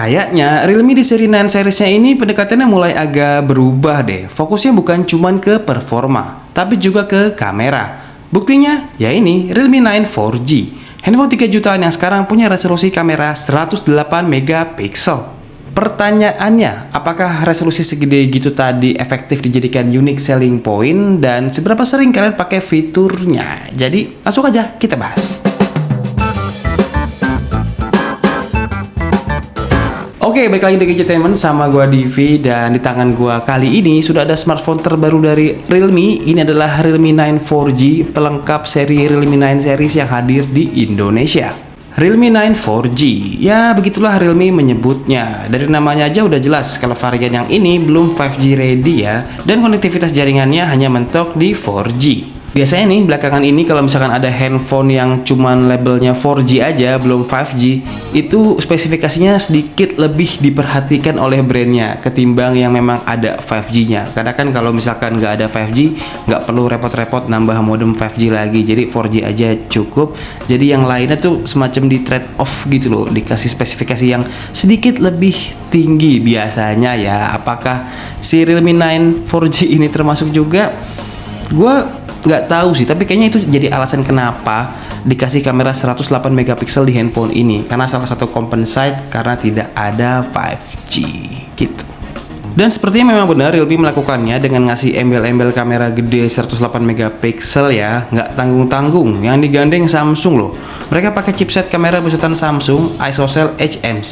Kayaknya Realme di seri 9 seriesnya ini pendekatannya mulai agak berubah deh. Fokusnya bukan cuman ke performa, tapi juga ke kamera. Buktinya, ya ini Realme 9 4G. Handphone 3 jutaan yang sekarang punya resolusi kamera 108 megapiksel. Pertanyaannya, apakah resolusi segede gitu tadi efektif dijadikan unique selling point dan seberapa sering kalian pakai fiturnya? Jadi, langsung aja kita bahas. Oke, balik lagi di Gadgetainment sama gua Divi, dan di tangan gua kali ini sudah ada smartphone terbaru dari Realme. Ini adalah Realme 9 4G, pelengkap seri Realme 9 series yang hadir di Indonesia. Realme 9 4G, ya begitulah Realme menyebutnya. Dari namanya aja udah jelas kalau varian yang ini belum 5G ready ya, dan konektivitas jaringannya hanya mentok di 4G. Biasanya nih belakangan ini kalau misalkan ada handphone yang cuman labelnya 4G aja belum 5G, itu spesifikasinya sedikit lebih diperhatikan oleh brandnya ketimbang yang memang ada 5G-nya. Karena kan kalau misalkan nggak ada 5G, nggak perlu repot-repot nambah modem 5G lagi, jadi 4G aja cukup. Jadi yang lainnya tuh semacam di trade off gitu loh, dikasih spesifikasi yang sedikit lebih tinggi biasanya ya. Apakah si Realme 9 4G ini termasuk juga? Gue nggak tahu sih, tapi kayaknya itu jadi alasan kenapa dikasih kamera 108 megapiksel di handphone ini, karena salah satu compensate karena tidak ada 5G gitu. Dan sepertinya memang benar Realme melakukannya dengan ngasih embel-embel kamera gede 108 megapiksel ya, nggak tanggung-tanggung. Yang digandeng Samsung loh. Mereka pakai chipset kamera buatan Samsung ISOCELL HM6.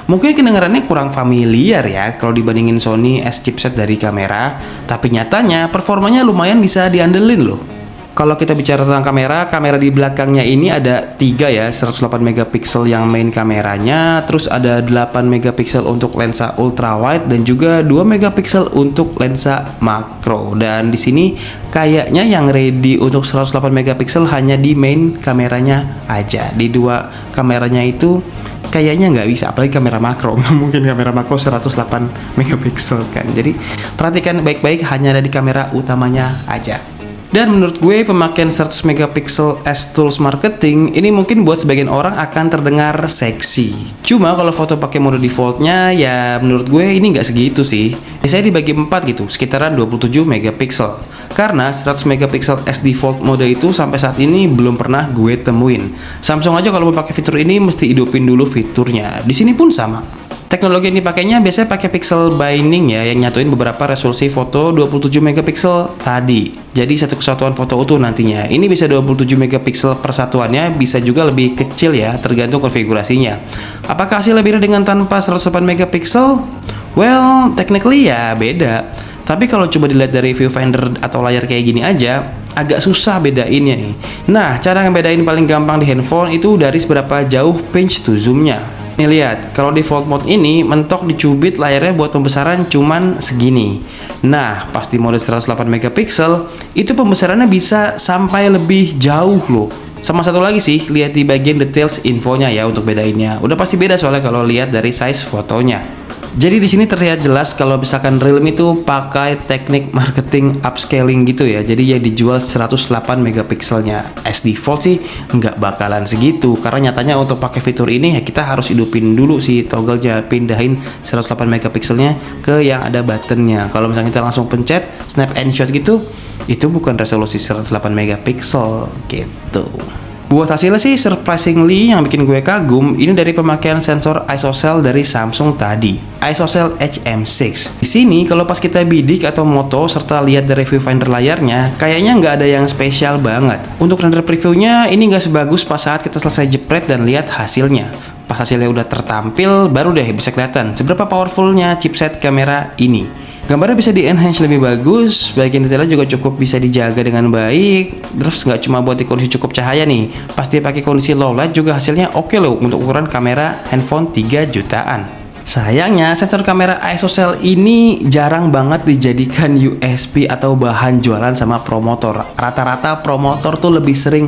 Mungkin kedengarannya kurang familiar ya kalau dibandingin Sony S chipset dari kamera, tapi nyatanya performanya lumayan bisa diandelin loh. Kalau kita bicara tentang kamera di belakangnya ini ada 3 ya, 108 megapiksel yang main kameranya, terus ada 8 megapiksel untuk lensa ultra wide dan juga 2 megapiksel untuk lensa makro. Dan di sini kayaknya yang ready untuk 108 megapiksel hanya di main kameranya aja. Di dua kameranya itu kayaknya nggak bisa, apalagi kamera makro. Nggak mungkin kamera makro 108 megapiksel kan. Jadi perhatikan baik-baik, hanya ada di kamera utamanya aja. Dan menurut gue pemakaian 100 megapiksel as tools marketing ini mungkin buat sebagian orang akan terdengar seksi. Cuma kalau foto pakai mode defaultnya ya menurut gue ini nggak segitu sih. Biasanya dibagi 4 gitu, sekitaran 27 megapiksel. Karena 100 megapiksel as default mode itu sampai saat ini belum pernah gue temuin. Samsung aja kalau mau pakai fitur ini mesti hidupin dulu fiturnya. Di sini pun sama. Teknologi yang dipakainya biasanya pakai pixel binding ya, yang nyatuin beberapa resolusi foto 27 megapiksel tadi. Jadi satu kesatuan foto utuh nantinya. Ini bisa 27 megapiksel persatuannya, bisa juga lebih kecil ya, tergantung konfigurasinya. Apakah hasilnya beda dengan tanpa 108 megapiksel? Well, technically ya beda. Tapi kalau coba dilihat dari viewfinder atau layar kayak gini aja, agak susah bedainnya nih. Nah, cara ngebedain paling gampang di handphone itu dari seberapa jauh pinch to zoomnya. Nih lihat, kalau default mode ini mentok dicubit layarnya buat pembesaran cuman segini. Nah, pas di mode 108 megapiksel, itu pembesarannya bisa sampai lebih jauh loh. Sama satu lagi sih, lihat di bagian details infonya ya untuk bedainnya. Udah pasti beda soalnya kalau lihat dari size fotonya. Jadi di sini terlihat jelas kalau misalkan Realme itu pakai teknik marketing upscaling gitu ya. Jadi yang dijual 108 megapikselnya. As default sih nggak bakalan segitu, karena nyatanya untuk pakai fitur ini ya kita harus hidupin dulu si toggle-nya, pindahin 108 megapikselnya ke yang ada buttonnya. Kalau misalnya kita langsung pencet snap and shot gitu, itu bukan resolusi 108 megapiksel gitu. Buat hasilnya sih surprisingly yang bikin gue kagum ini dari pemakaian sensor ISOCELL dari Samsung tadi, ISOCELL HM6. Di sini kalau pas kita bidik atau moto serta lihat dari viewfinder layarnya, kayaknya nggak ada yang spesial banget. Untuk render previewnya ini nggak sebagus pas saat kita selesai jepret dan lihat hasilnya. Pas hasilnya udah tertampil, baru deh bisa kelihatan seberapa powerfulnya chipset kamera ini. Gambarnya bisa di-enhance lebih bagus, bagian detailnya juga cukup bisa dijaga dengan baik. Terus nggak cuma buat di kondisi cukup cahaya nih, pasti pakai kondisi low light juga hasilnya oke loh untuk ukuran kamera handphone 3 jutaan. Sayangnya sensor kamera ISOCELL ini jarang banget dijadikan USP atau bahan jualan sama promotor. Rata-rata promotor tuh lebih sering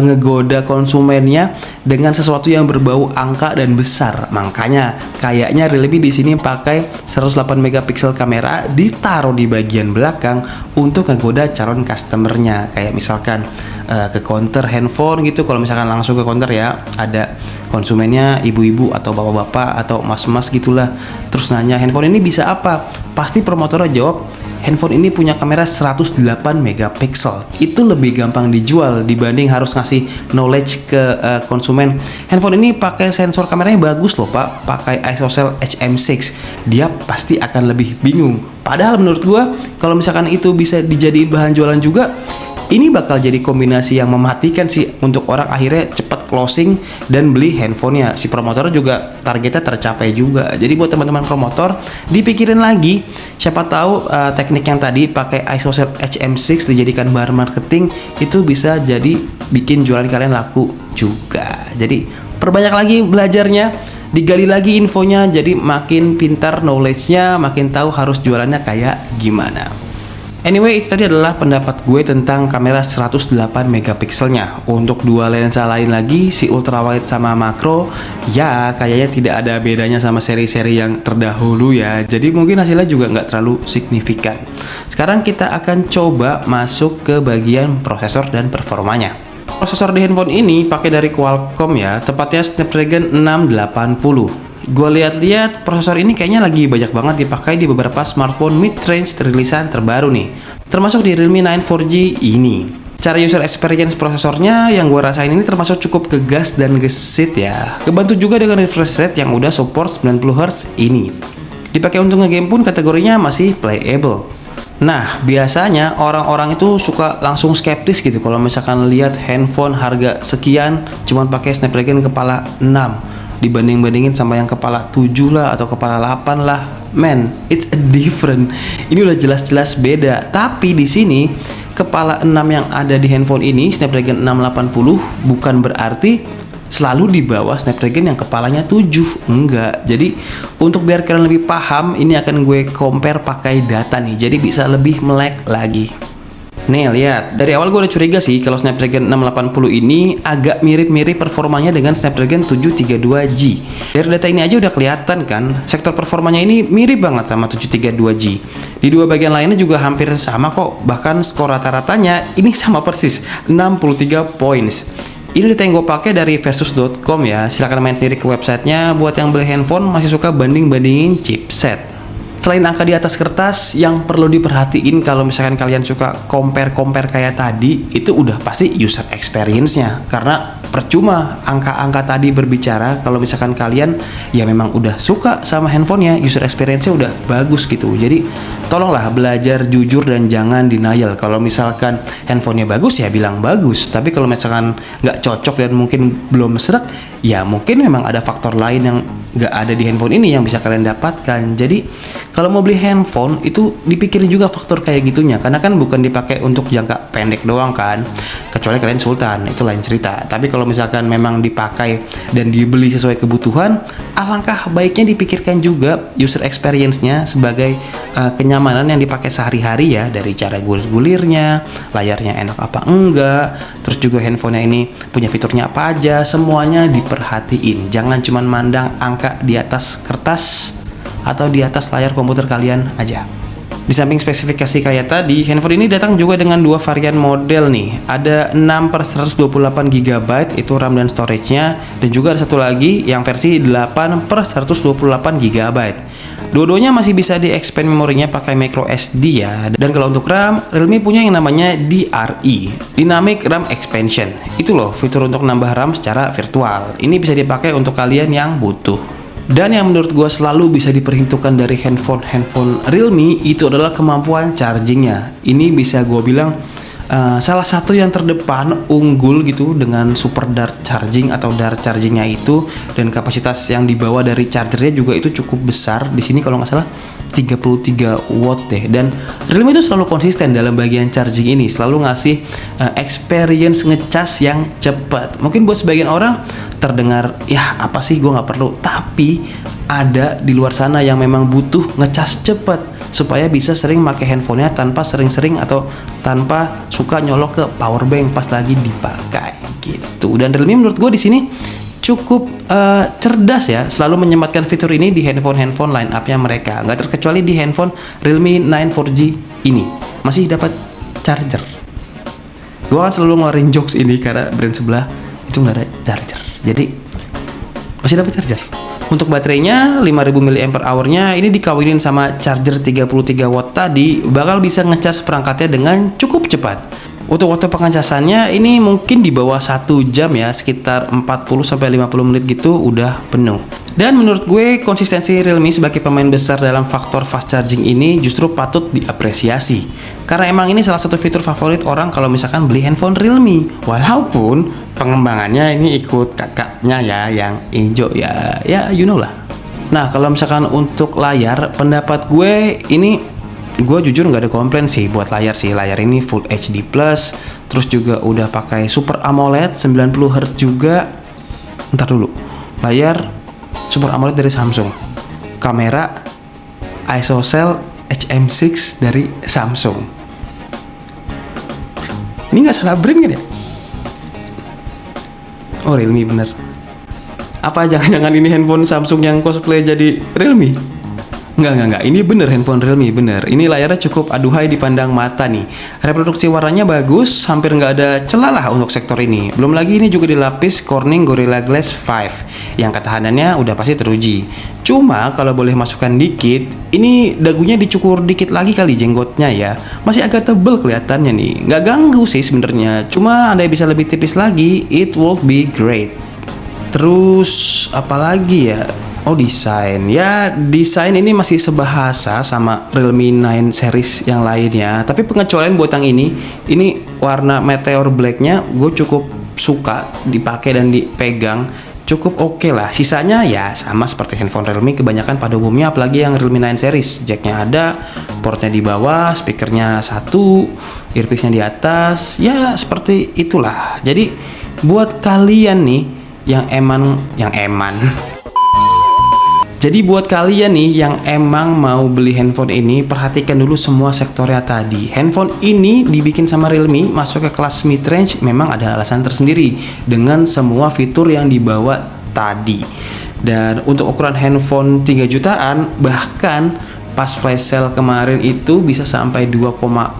ngegoda konsumennya dengan sesuatu yang berbau angka dan besar. Makanya kayaknya Realme di sini pakai 108 megapiksel kamera ditaruh di bagian belakang untuk ngegoda calon customernya. Kayak misalkan ke counter handphone gitu, kalau misalkan langsung ke counter ya ada konsumennya ibu-ibu atau bapak-bapak atau mas-mas gitulah. Terus nanya handphone ini bisa apa? Pasti promotornya jawab, handphone ini punya kamera 108 megapiksel. Itu lebih gampang dijual dibanding harus ngasih knowledge ke konsumen. Handphone ini pakai sensor kameranya bagus loh pak, pakai ISOCELL HM6. Dia pasti akan lebih bingung. Padahal menurut gua kalau misalkan itu bisa dijadiin bahan jualan juga, ini bakal jadi kombinasi yang mematikan sih untuk orang akhirnya cepat closing dan beli handphonenya. Si promotor juga targetnya tercapai juga. Jadi buat teman-teman promotor dipikirin lagi, siapa tahu teknik yang tadi pakai ISOCELL HM6 dijadikan bahan marketing itu bisa jadi bikin jualan kalian laku juga. Jadi perbanyak lagi belajarnya, digali lagi infonya, jadi makin pintar knowledge-nya, makin tahu harus jualannya kayak gimana. Anyway, itu tadi adalah pendapat gue tentang kamera 108 megapikselnya. Untuk dua lensa lain lagi, si ultrawide sama makro, ya kayaknya tidak ada bedanya sama seri-seri yang terdahulu ya. Jadi mungkin hasilnya juga nggak terlalu signifikan. Sekarang kita akan coba masuk ke bagian prosesor dan performanya. Prosesor di handphone ini pakai dari Qualcomm ya, tepatnya Snapdragon 680. Gue lihat-lihat prosesor ini kayaknya lagi banyak banget dipakai di beberapa smartphone mid-range rilisan terbaru nih, termasuk di Realme 9 4G ini. Cara user experience prosesornya yang gue rasain ini termasuk cukup gegas dan gesit ya. Kebantu juga dengan refresh rate yang udah support 90Hz ini. Dipakai untuk ngegame pun kategorinya masih playable. Nah, biasanya orang-orang itu suka langsung skeptis gitu kalau misalkan lihat handphone harga sekian cuman pakai Snapdragon kepala 6 dibanding-bandingin sama yang kepala 7 lah atau kepala 8 lah. Man, it's a different. Ini udah jelas-jelas beda. Tapi di sini kepala 6 yang ada di handphone ini Snapdragon 680 bukan berarti selalu di bawah Snapdragon yang kepalanya 7. Enggak. Jadi untuk biar kalian lebih paham, ini akan gue compare pakai data nih. Jadi bisa lebih melek lagi. Nih lihat, dari awal gue udah curiga sih kalau Snapdragon 680 ini agak mirip-mirip performanya dengan Snapdragon 732G. Dari data ini aja udah kelihatan kan, sektor performanya ini mirip banget sama 732G. Di dua bagian lainnya juga hampir sama kok, bahkan skor rata-ratanya ini sama persis, 63 points. Ini data yang gue pakai dari versus.com ya, silahkan main sendiri ke websitenya buat yang beli handphone masih suka banding-bandingin chipset. Selain angka di atas kertas, yang perlu diperhatiin kalau misalkan kalian suka compare-compare kayak tadi, itu udah pasti user experience-nya. Karena percuma angka-angka tadi berbicara kalau misalkan kalian ya memang udah suka sama handphonenya, user experience-nya udah bagus gitu. Jadi tolonglah belajar jujur dan jangan denial. Kalau misalkan handphonenya bagus ya bilang bagus, tapi kalau misalkan nggak cocok dan mungkin belum serak, ya mungkin memang ada faktor lain yang nggak ada di handphone ini yang bisa kalian dapatkan. Jadi kalau mau beli handphone itu dipikirin juga faktor kayak gitunya, karena kan bukan dipakai untuk jangka pendek doang kan, kecuali kalian sultan, itu lain cerita. Tapi kalau misalkan memang dipakai dan dibeli sesuai kebutuhan, alangkah baiknya dipikirkan juga user experience-nya sebagai kenyamanan yang dipakai sehari-hari ya, dari cara gulir-gulirnya, layarnya enak apa enggak, terus juga handphonenya ini punya fiturnya apa aja, semuanya diperhatiin. Jangan cuman mandang angka di atas kertas atau di atas layar komputer kalian aja. Di samping spesifikasi kayak tadi, handphone ini datang juga dengan dua varian model nih. Ada 6/128 GB itu RAM dan storage-nya, dan juga ada satu lagi yang versi 8/128 GB. Dua-duanya masih bisa di-expand memorinya pakai micro SD ya. Dan kalau untuk RAM, Realme punya yang namanya DRE, Dynamic RAM Expansion. Itu loh fitur untuk nambah RAM secara virtual. Ini bisa dipakai untuk kalian yang butuh. Dan yang menurut gue selalu bisa diperhitungkan dari handphone Realme itu adalah kemampuan chargingnya. Ini bisa gue bilang salah satu yang terdepan, unggul gitu dengan super dart charging atau dart chargingnya itu, dan kapasitas yang dibawa dari chargernya juga itu cukup besar. Di sini kalau nggak salah 33 watt deh. Dan Realme itu selalu konsisten dalam bagian charging ini, selalu ngasih experience ngecas yang cepat. Mungkin buat sebagian orang terdengar ya apa sih, gue nggak perlu, tapi ada di luar sana yang memang butuh ngecas cepat supaya bisa sering pakai handphonenya tanpa sering-sering atau tanpa suka nyolok ke power bank pas lagi dipakai gitu. Dan Realme menurut gue di sini cukup cerdas ya, selalu menyempatkan fitur ini di handphone line up-nya mereka. Nggak terkecuali di handphone Realme 9 4G ini masih dapat charger. Gue kan selalu ngeluarin jokes ini karena brand sebelah itu nggak ada charger. Jadi masih dapat charger. Untuk baterainya 5000 mAh-nya ini dikawinin sama charger 33 watt tadi, bakal bisa ngecas perangkatnya dengan cukup cepat. Untuk waktu pengecasannya ini mungkin di bawah 1 jam ya, sekitar 40-50 menit gitu udah penuh. Dan menurut gue konsistensi Realme sebagai pemain besar dalam faktor fast charging ini justru patut diapresiasi. Karena emang ini salah satu fitur favorit orang kalau misalkan beli handphone Realme. Walaupun pengembangannya ini ikut kakaknya ya yang hijau ya you know lah. Nah kalau misalkan untuk layar, pendapat gue ini, gue jujur nggak ada komplain sih buat layar sih. Layar ini Full HD+, terus juga udah pakai Super AMOLED 90Hz juga. Ntar dulu, layar Super AMOLED dari Samsung, kamera ISOCELL HM6 dari Samsung. Ini nggak salah brand kan ya? Oh Realme bener. Apa jangan-jangan ini handphone Samsung yang cosplay jadi Realme? Enggak, ini bener handphone Realme, bener. Ini layarnya cukup aduhai dipandang mata nih. Reproduksi warnanya bagus, hampir nggak ada celah lah untuk sektor ini. Belum lagi ini juga dilapis Corning Gorilla Glass 5 yang ketahanannya udah pasti teruji. Cuma kalau boleh masukkan dikit, ini dagunya dicukur dikit lagi kali jenggotnya ya. Masih agak tebel kelihatannya nih. Nggak ganggu sih sebenarnya. Cuma andai bisa lebih tipis lagi, it will be great. Terus apalagi ya? Oh desain, ya desain ini masih sebahasa sama Realme 9 series yang lainnya. Tapi pengecualian buat yang ini warna Meteor Blacknya gue cukup suka dipakai dan dipegang, cukup oke lah. Sisanya ya sama seperti handphone Realme kebanyakan pada umumnya, apalagi yang Realme 9 series. Jacknya ada, portnya di bawah, speakernya satu, earpiece-nya di atas, ya seperti itulah. Jadi buat kalian nih yang Jadi buat kalian nih yang emang mau beli handphone ini, perhatikan dulu semua sektornya tadi. Handphone ini dibikin sama Realme masuk ke kelas mid-range, memang ada alasan tersendiri dengan semua fitur yang dibawa tadi. Dan untuk ukuran handphone 3 jutaan, bahkan pas flash sale kemarin itu bisa sampai 2,8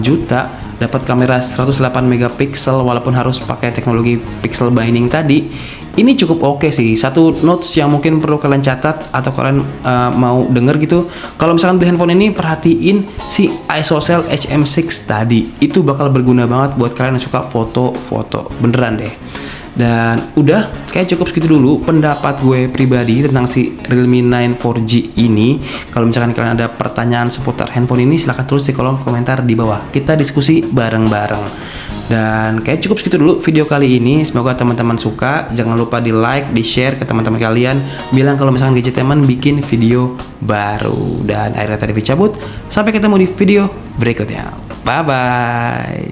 juta, dapat kamera 108 megapiksel walaupun harus pakai teknologi pixel binding tadi. Ini cukup oke sih. Satu notes yang mungkin perlu kalian catat atau kalian mau denger gitu, kalau misalkan beli handphone ini, perhatiin si ISOCELL HM6 tadi. Itu bakal berguna banget buat kalian yang suka foto-foto, beneran deh. Dan udah, kayak cukup segitu dulu pendapat gue pribadi tentang si Realme 9 4G ini. Kalau misalkan kalian ada pertanyaan seputar handphone ini, silahkan tulis di kolom komentar di bawah. Kita diskusi bareng-bareng. Dan kayak cukup segitu dulu video kali ini. Semoga teman-teman suka. Jangan lupa di like, di share ke teman-teman kalian. Bilang kalau misalkan Gadgetemen bikin video baru. Dan akhirnya tadi cabut. Sampai ketemu di video berikutnya. Bye-bye.